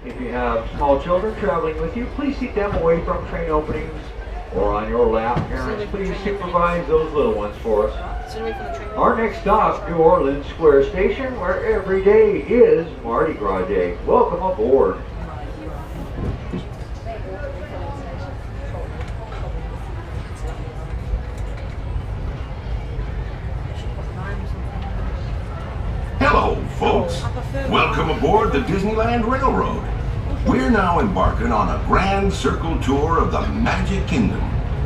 If you have small children traveling with you, please seat them away from train openings or on your lap. Parents, please supervise those little ones for us. Our next stop, New Orleans Square Station, where every day is Mardi Gras Day. Welcome aboard. Hello, folks. Welcome aboard the Disneyland Railroad. We're now embarking on a grand circle tour of the Magic Kingdom,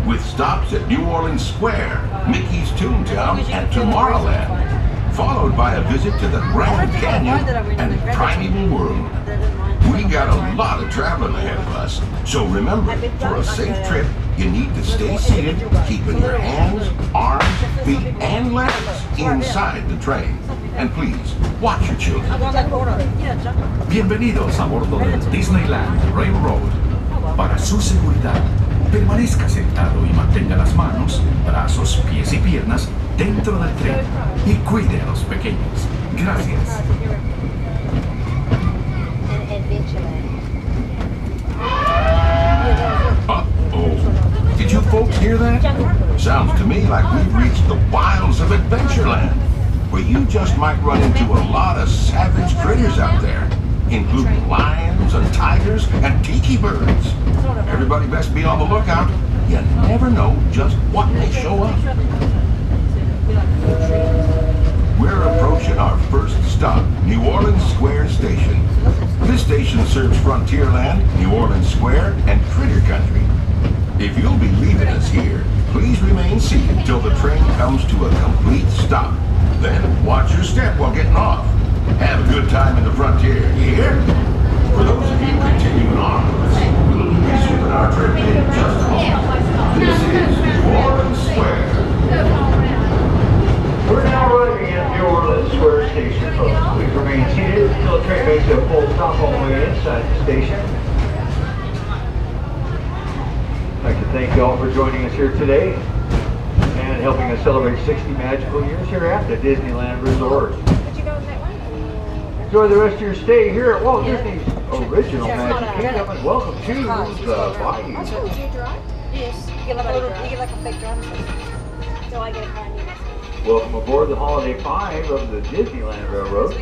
with stops at New Orleans Square, Mickey's Toontown, and Tomorrowland, followed by a visit to the Grand Canyon and Primeval World. We got a lot of traveling ahead of us, so remember, for a safe trip, you need to stay seated, keeping your hands, arms, feet, and legs inside the train. And please, watch your children. Bienvenidos a bordo del Disneyland Railroad. Para su seguridad, permanezca sentado y mantenga las manos, brazos, pies y piernas dentro del tren y cuide a los pequeños. Gracias. Uh-oh. Did you folks hear that? Sounds to me like we've reached the wilds of Adventureland, where you just might run into a lot of savage critters out there, including lions and tigers and tiki birds. Everybody best be on the lookout. You never know just what may show up. We're approaching our first stop, New Orleans Square Station. This station serves Frontierland, New Orleans Square, and Critter Country. If you'll be leaving us here, please remain seated till the train comes to a complete stop. Then watch your step while getting off. Have a good time in the Frontier, you hear? For those of you continuing on with us, we'll be resuming our trip in just a moment. This is New Orleans Square. We're now arriving at New Orleans Square Station, folks. Please remain seated until the train makes a full stop all the way inside the station. I'd like to thank you all for joining us here today and helping us celebrate 60 magical years here at the Disneyland Resort. Enjoy the rest of your stay here at Walt Disney's original Magic Kingdom, and welcome to the Bayou. Yes, you get like a fake driver's license. So I get a car. Welcome aboard the Holiday 5 of the Disneyland Railroad.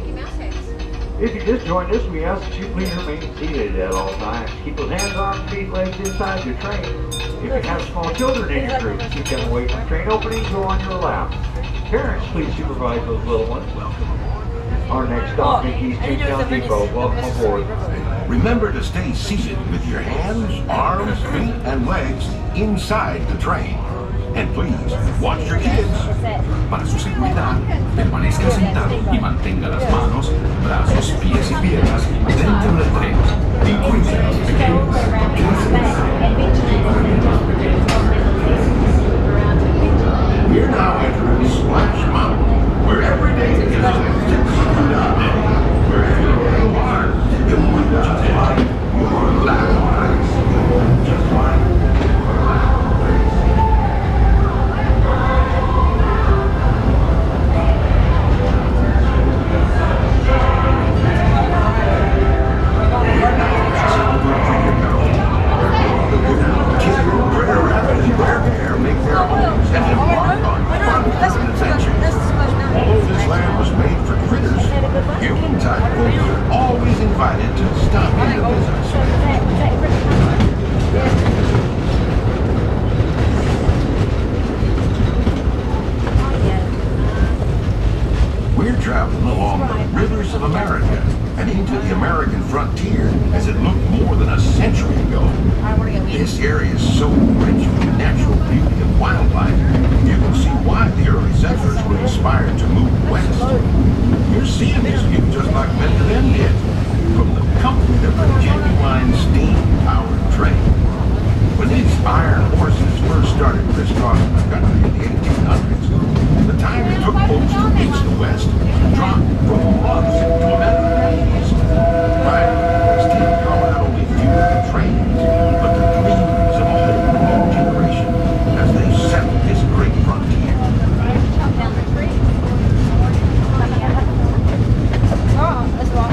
If you just joined us, we ask that you please remain seated at all times. Keep those hands, arms, feet, legs inside your train. If you have small children in your group, keep them away from train openings or on your lap. Parents, please supervise those little ones. Welcome aboard. Our next stop, Mickey's Toontown Depot. Welcome aboard. Remember to stay seated with your hands, arms, feet, and legs inside the train. And please, watch your kids. Para su seguridad, permanezca sentado y mantenga las manos, brazos, pies y piernas dentro del tren y cuide a los pequeños. We're now entering Splash Mountain, where every day is a Disneyland day. Wherever you are, you'll just find your life. Just find your life. Although this land was made for critters, human-type folks are always invited to stop in to visit. We're traveling along the rivers of America and into the American frontier as it looked more than a century ago. This area is so rich with natural beauty and wildlife, you can see why the early settlers were inspired to move west. You're seeing this view just like many of them did, from the comfort of a genuine steam-powered train. When these iron horses first started crisscrossing the country in the 1800s, the time it took folks to reach the west dropped from months to a matter of days. Right, steam power not only fueled the trains, but the dreams of a whole new generation as they settled this great frontier. Oh, that's why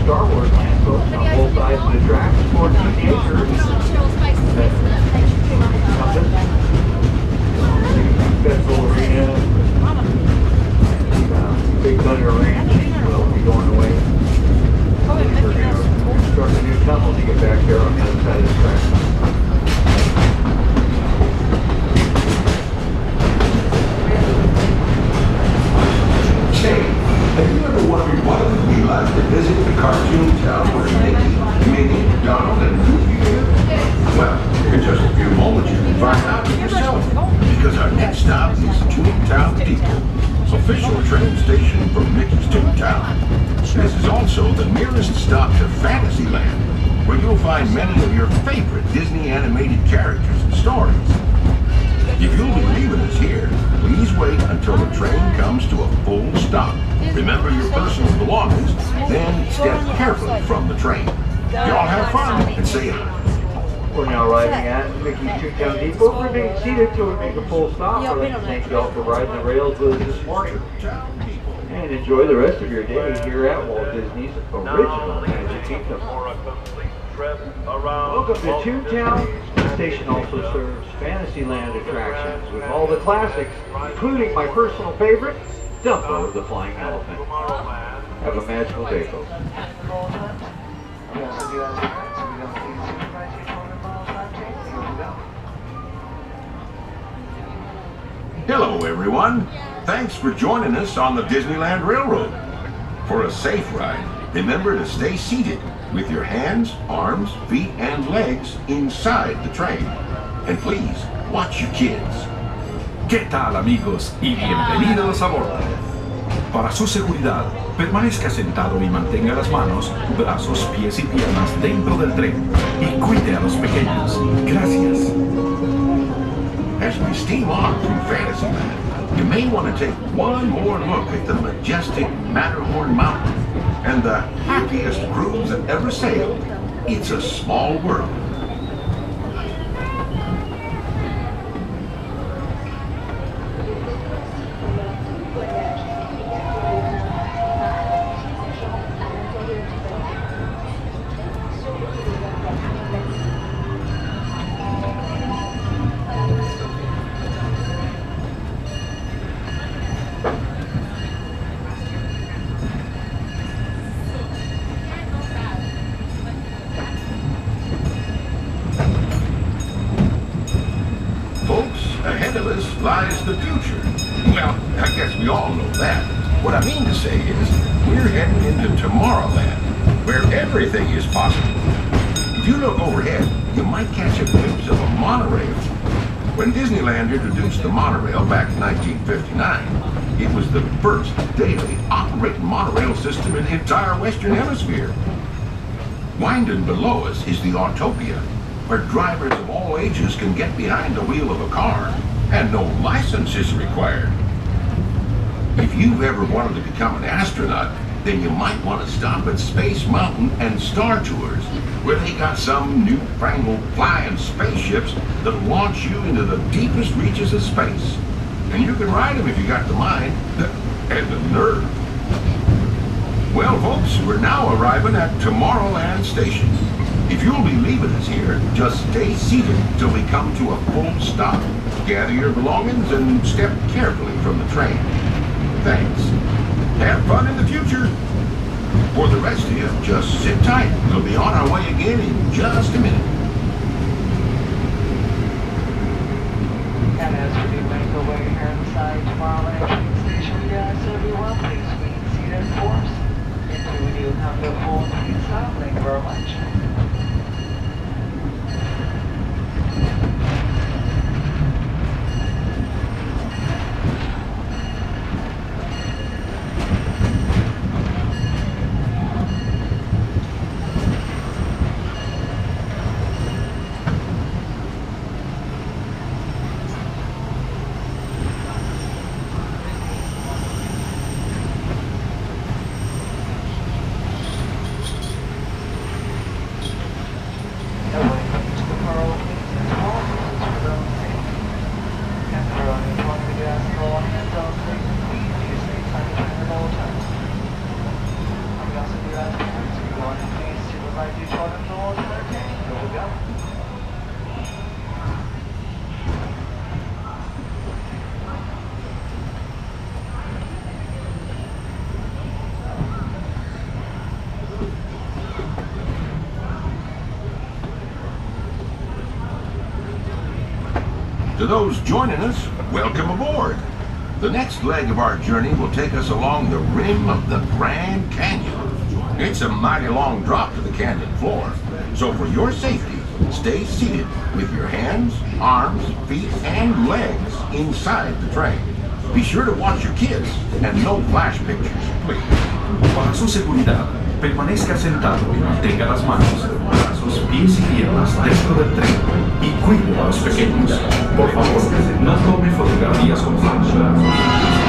Star Wars land, folks, on both sides of the track. 14 acres. Festival Arena. Big Thunder Ranch will be going away. We're going to construct a new tunnel to get back there on the other side of the track. Hey, have you ever wondered what it would be like to visit the cartoon town where Mickey, Minnie, Donald, and Goofy live? Well, in just a few moments you can find out for yourself. Because our next stop is Toontown Depot, official train station for Mickey's Toontown. This is also the nearest stop to Fantasyland, where you'll find many of your favorite Disney animated characters and stories. If you'll be leaving us here, please wait until the train comes to a full stop. Remember your personal belongings, then step carefully from the train. Y'all have fun and say hi. We're now arriving at Mickey's Toontown Depot. Remain seated till we make a full stop. I'd like to thank you all for riding the rails with us this morning. And enjoy the rest of your day here at Walt Disney's original Magic Kingdom. Welcome to Toontown. The station also serves Fantasyland attractions with all the classics, including my personal favorite, Dumbo the Flying Elephant. Have a magical day, folks. Hello, everyone. Thanks for joining us on the Disneyland Railroad. For a safe ride, remember to stay seated with your hands, arms, feet, and legs inside the train. And please, watch your kids. ¿Qué tal, amigos? Y bienvenidos a bordo. Para su seguridad, permanezca sentado y mantenga las manos, brazos, pies y piernas dentro del tren. Y cuide a los pequeños. Gracias. As we steam on through Fantasyland, you may want to take one more look at the majestic Matterhorn Mountain and the happiest cruise that ever sailed. It's a small world. Ahead of us lies the future. Well, I guess we all know that. What I mean to say is, we're heading into Tomorrowland, where everything is possible. If you look overhead, you might catch a glimpse of a monorail. When Disneyland introduced the monorail back in 1959, it was the first daily operating monorail system in the entire Western Hemisphere. Winding below us is the Autopia, where drivers of all ages can get behind the wheel of a car, and no license is required. If you've ever wanted to become an astronaut, then you might want to stop at Space Mountain and Star Tours, where they got some newfangled flying spaceships that'll launch you into the deepest reaches of space. And you can ride them if you got the mind and the nerve. Well, folks, we're now arriving at Tomorrowland Station. If you'll be leaving us here, just stay seated till we come to a full stop. Gather your belongings and step carefully from the train. Thanks. Have fun in the future. For the rest of you, just sit tight. We'll be on our way again in just a minute. And as we make our way here inside Tomorrowland train station, we ask everyone, please remain seated for us. And we do have the full stop. Thank you very much. those joining us, welcome aboard. The next leg of our journey will take us along the rim of the Grand Canyon. It's a mighty long drop to the canyon floor, so for your safety, stay seated with your hands, arms, feet, and legs inside the train. Be sure to watch your kids and no flash pictures, please. Para su seguridad, permanezca sentado y mantenga las manos, brazos, pies y piernas dentro del tren y cuide a los pequeños. Por favor, no tome fotografías con cámaras.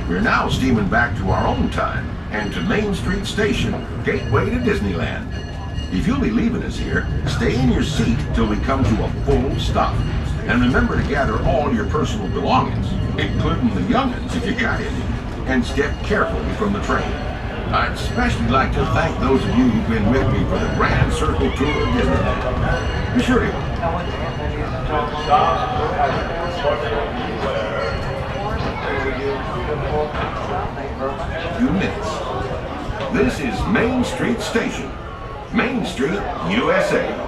We're now steaming back to our own time and to Main Street Station, gateway to Disneyland. If you'll be leaving us here, stay in your seat till we come to a full stop. And remember to gather all your personal belongings, including the young'uns if you got any, and step carefully from the train. I'd especially like to thank those of you who've been with me for the Grand Circle Tour of Disneyland. Be sure to... Few minutes. This is Main Street Station, Main Street, USA.